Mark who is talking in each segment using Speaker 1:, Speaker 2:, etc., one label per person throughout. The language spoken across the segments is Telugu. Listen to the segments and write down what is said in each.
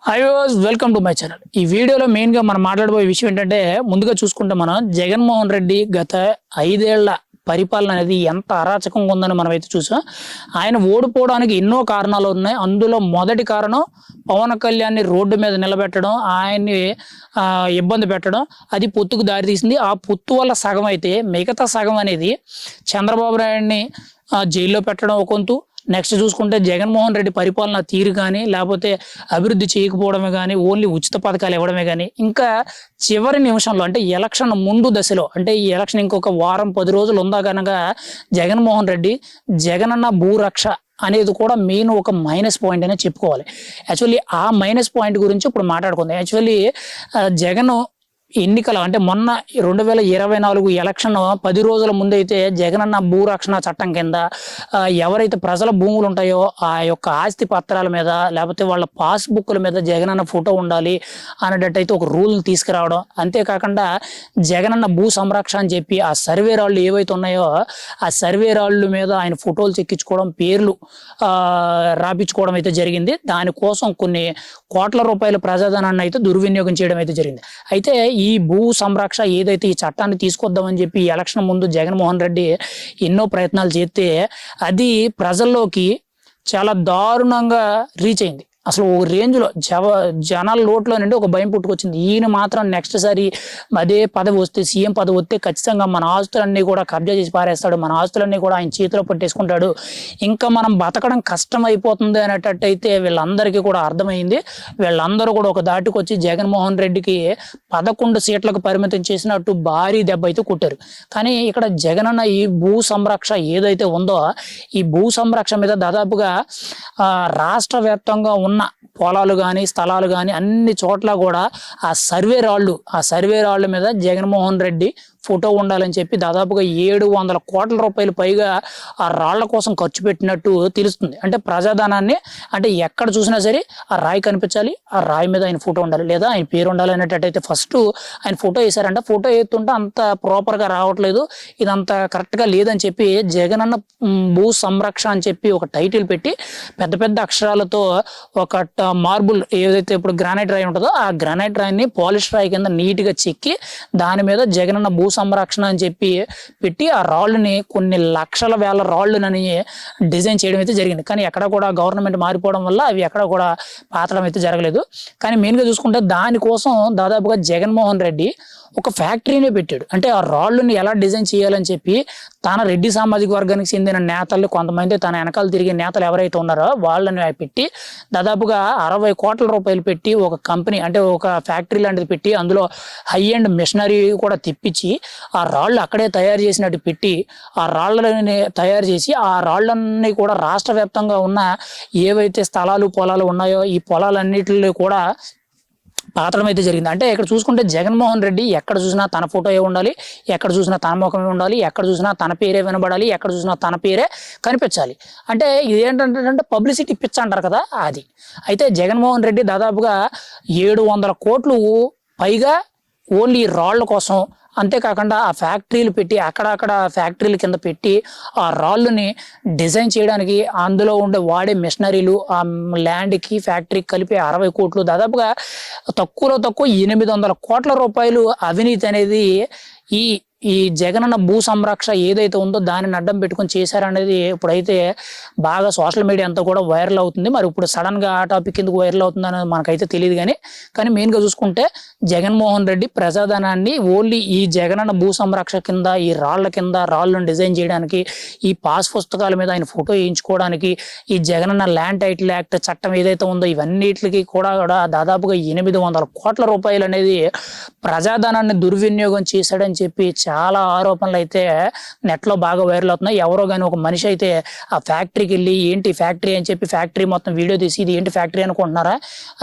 Speaker 1: Hi was welcome to my channel. ఈ వీడియోలో మెయిన్గా మనం మాట్లాడబోయే విషయం ఏంటంటే, ముందుగా చూసుకుంటే మనం జగన్మోహన్ రెడ్డి గత 5 ఏళ్ల పరిపాలన అనేది ఎంత అరాచకంగా ఉందని మనమైతే చూసాం. ఆయన ఓడిపోవడానికి ఎన్నో కారణాలు ఉన్నాయి. అందులో మొదటి కారణం పవన్ కళ్యాణ్ని రోడ్డు మీద నిలబెట్టడం, ఆయన్ని ఇబ్బంది పెట్టడం. అది పొత్తుకు దారితీసింది. ఆ పొత్తు వల్ల సగం అయితే మిగతా సగం అనేది చంద్రబాబు నాయుడిని జైల్లో పెట్టడం ఒక వంతు. నెక్స్ట్ చూసుకుంటే జగన్మోహన్ రెడ్డి పరిపాలన తీరు కానీ, లేకపోతే అభివృద్ధి చేయకపోవడమే కానీ, ఓన్లీ ఉచిత పథకాలు ఇవ్వడమే కానీ, ఇంకా చివరి నిమిషంలో అంటే ఎలక్షన్ ముందు దశలో, అంటే ఈ ఎలక్షన్ ఇంకొక వారం 10 రోజులు ఉందా కనుక జగన్మోహన్ రెడ్డి జగనన్న భూరక్ష అనేది కూడా మెయిన్ ఒక మైనస్ పాయింట్ అనే చెప్పుకోవాలి. యాక్చువల్లీ ఆ మైనస్ పాయింట్ గురించి ఇప్పుడు మాట్లాడుకుందాం. యాక్చువల్లీ జగన్ ఎన్నికల అంటే మొన్న 2024 ఎలక్షన్ 10 రోజుల ముందైతే జగనన్న భూరక్షణ చట్టం కింద ఎవరైతే ప్రజల భూములు ఉంటాయో ఆ యొక్క ఆస్తి పత్రాల మీద, లేకపోతే వాళ్ళ పాస్బుక్ల మీద జగనన్న ఫోటో ఉండాలి అనేటట్టయితే ఒక రూల్ని తీసుకురావడం. అంతేకాకుండా జగనన్న భూ సంరక్షణ అని చెప్పి ఆ సర్వే రాళ్ళు ఏవైతే ఉన్నాయో ఆ సర్వే రాళ్ళు మీద ఆయన ఫోటోలు చెక్కించుకోవడం, పేర్లు రాపించుకోవడం అయితే జరిగింది. దానికోసం కొన్ని కోట్ల రూపాయల ప్రజాధనాన్ని అయితే దుర్వినియోగం చేయడం అయితే జరిగింది. అయితే ఈ భూ సంరక్షణ ఏదైతే ఈ చట్టాన్ని తీసుకొద్దామని చెప్పి ఎలక్షన్ ముందు జగన్మోహన్ రెడ్డి ఎన్నో ప్రయత్నాలు చేస్తే అది ప్రజల్లోకి చాలా దారుణంగా రీచ్ అయింది. అసలు ఒక రేంజ్లో జనాల లోట్లో నుండి ఒక భయం పుట్టుకొచ్చింది. ఈయన మాత్రం నెక్స్ట్ సారి అదే పదవి వస్తే, సీఎం పదవి వస్తే ఖచ్చితంగా మన ఆస్తులన్నీ కూడా కబ్జా చేసి పారేస్తాడు, మన ఆస్తులన్నీ కూడా ఆయన చేతిలో పట్టేసుకుంటాడు, ఇంకా మనం బతకడం కష్టం అయిపోతుంది అనేటట్టయితే వీళ్ళందరికీ కూడా అర్థమైంది. వీళ్ళందరూ కూడా ఒక దాటికి వచ్చి జగన్మోహన్ రెడ్డికి 11 సీట్లకు పరిమితం చేసినట్టు భారీ దెబ్బ అయితే కొట్టారు. కానీ ఇక్కడ జగనన్న ఈ భూ సంరక్షణ ఏదైతే ఉందో ఈ భూ సంరక్షణ మీద దాదాపుగా రాష్ట్ర వ్యాప్తంగా ఉన్న పొలాలు కానీ, స్థలాలు కానీ అన్ని చోట్ల కూడా ఆ సర్వే రాళ్ళు మీద జగన్మోహన్ రెడ్డి ఫోటో ఉండాలని చెప్పి దాదాపుగా 700 కోట్ల రూపాయలు పైగా ఆ రాళ్ల కోసం ఖర్చు పెట్టినట్టు తెలుస్తుంది. అంటే ప్రజాధనాన్ని, అంటే ఎక్కడ చూసినా సరే ఆ రాయి కనిపించాలి, ఆ రాయి మీద ఆయన ఫోటో ఉండాలి, లేదా ఆయన పేరు ఉండాలి అనేటట్టయితే ఫస్ట్ ఆయన ఫోటో వేశారంటే ఫోటో వేస్తుంటే అంత ప్రాపర్గా రావట్లేదు, ఇదంతా కరెక్ట్గా లేదని చెప్పి జగనన్న భూ సంరక్షణ అని చెప్పి ఒక టైటిల్ పెట్టి పెద్ద పెద్ద అక్షరాలతో ఒక మార్బుల్ ఏదైతే ఇప్పుడు గ్రానైట్ రాయి ఉంటుందో ఆ గ్రానైట్ రాయిని పాలిష్ రాయి కింద నీట్గా చెక్కి దాని మీద జగనన్న భూ సంరక్షణ అని చెప్పి పెట్టి ఆ రాళ్ళని కొన్ని లక్షల వేల రాళ్ళని డిజైన్ చేయడం అయితే జరిగింది. కానీ ఎక్కడ కూడా గవర్నమెంట్ మారిపోవడం వల్ల అవి ఎక్కడ కూడా పాతడం అయితే జరగలేదు. కానీ మెయిన్గా చూసుకుంటే దానికోసం దాదాపుగా జగన్మోహన్ రెడ్డి ఒక ఫ్యాక్టరీనే పెట్టాడు. అంటే ఆ రాళ్ళని ఎలా డిజైన్ చేయాలని చెప్పి తన రెడ్డి సామాజిక వర్గానికి చెందిన నేతలు, కొంతమంది తన వెనకాల తిరిగే నేతలు ఎవరైతే ఉన్నారో వాళ్ళని పెట్టి దాదాపుగా 60 కోట్ల రూపాయలు పెట్టి ఒక కంపెనీ, అంటే ఒక ఫ్యాక్టరీ లాంటిది పెట్టి అందులో హై అండ్ మిషనరీ కూడా తెప్పించి ఆ రాళ్ళు అక్కడే తయారు చేసినట్టు పెట్టి ఆ రాళ్ళని తయారు చేసి ఆ రాళ్ళన్నీ కూడా రాష్ట్ర వ్యాప్తంగా ఉన్న ఏవైతే స్థలాలు పొలాలు ఉన్నాయో ఈ పొలాలన్నిటిలో కూడా పాత్రం అయితే జరిగింది. అంటే ఇక్కడ చూసుకుంటే జగన్మోహన్ రెడ్డి ఎక్కడ చూసినా తన ఫోటో ఉండాలి, ఎక్కడ చూసినా తన ముఖమే ఉండాలి, ఎక్కడ చూసినా తన పేరే వినబడాలి, ఎక్కడ చూసినా తన పేరే కనిపించాలి. అంటే ఇదేంటంటే పబ్లిసిటీ పిచ్చ అంటారు కదా అది. అయితే జగన్మోహన్ రెడ్డి దాదాపుగా 700 కోట్లు పైగా ఓన్లీ రాళ్ళ కోసం, అంతేకాకుండా ఆ ఫ్యాక్టరీలు పెట్టి అక్కడక్కడ ఫ్యాక్టరీల కింద పెట్టి ఆ రాళ్ళని డిజైన్ చేయడానికి అందులో వాడే మిషనరీలు, ఆ ల్యాండ్కి ఫ్యాక్టరీకి కలిపి 60 కోట్లు, దాదాపుగా తక్కువ 800 కోట్ల రూపాయలు అవినీతి అనేది ఈ జగనన్న భూ సంరక్షణ ఏదైతే ఉందో దానిని అడ్డం పెట్టుకొని చేశారనేది ఇప్పుడైతే బాగా సోషల్ మీడియా అంతా కూడా వైరల్ అవుతుంది. మరి ఇప్పుడు సడన్గా ఆ టాపిక్ ఎందుకు వైరల్ అవుతుంది అనేది మనకైతే తెలియదు. కానీ మెయిన్గా చూసుకుంటే జగన్మోహన్ రెడ్డి ప్రజాధనాన్ని ఓన్లీ ఈ జగనన్న భూ సంరక్షణ కింద ఈ రాళ్ళను డిజైన్ చేయడానికి, ఈ పాస్ పుస్తకాల మీద ఆయన ఫోటో వేయించుకోవడానికి, ఈ జగనన్న ల్యాండ్ టైటిల్ యాక్ట్ చట్టం ఏదైతే ఉందో ఇవన్నిటికి కూడా దాదాపుగా 800 కోట్ల రూపాయలు అనేది ప్రజాధనాన్ని దుర్వినియోగం చేశాడని చెప్పి చాలా ఆరోపణలు అయితే నెట్లో బాగా వైరల్ అవుతున్నాయి. ఎవరో కానీ ఒక మనిషి అయితే ఆ ఫ్యాక్టరీకి వెళ్ళి ఏంటి ఫ్యాక్టరీ అని చెప్పి ఫ్యాక్టరీ మొత్తం వీడియో తీసి ఇది ఏంటి ఫ్యాక్టరీ అనుకుంటున్నారా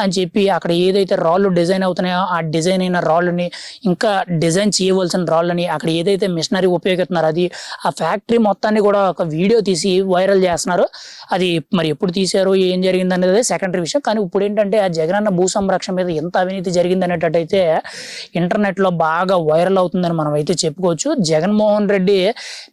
Speaker 1: అని చెప్పి అక్కడ ఏదైతే రాళ్ళు డిజైన్ అవుతున్నాయో ఆ డిజైన్ అయిన రాళ్ళని, ఇంకా డిజైన్ చేయవలసిన రాళ్ళని, అక్కడ ఏదైతే మిషనరీ ఉపయోగిస్తున్నారో అది, ఆ ఫ్యాక్టరీ మొత్తాన్ని కూడా ఒక వీడియో తీసి వైరల్ చేస్తున్నారు. అది మరి ఎప్పుడు తీశారు, ఏం జరిగింది అనేది సెకండరీ విషయం. కానీ ఇప్పుడు ఏంటంటే ఆ జగనన్న భూ సంరక్షణ మీద ఎంత అవినీతి జరిగింది అనేటట్టయితే ఇంటర్నెట్లో బాగా వైరల్ అవుతుందని మనం అయితే చెప్పుకోవచ్చు. జగన్మోహన్ రెడ్డి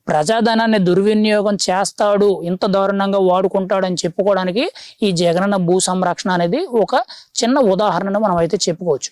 Speaker 1: ప్రజాధనాన్ని దుర్వినియోగం చేస్తాడు, ఇంత దారుణంగా వాడుకుంటాడు అని చెప్పుకోవడానికి ఈ జగనన్న భూ సంరక్షణ అనేది ఒక చిన్న ఉదాహరణను మనం అయితే చెప్పుకోవచ్చు.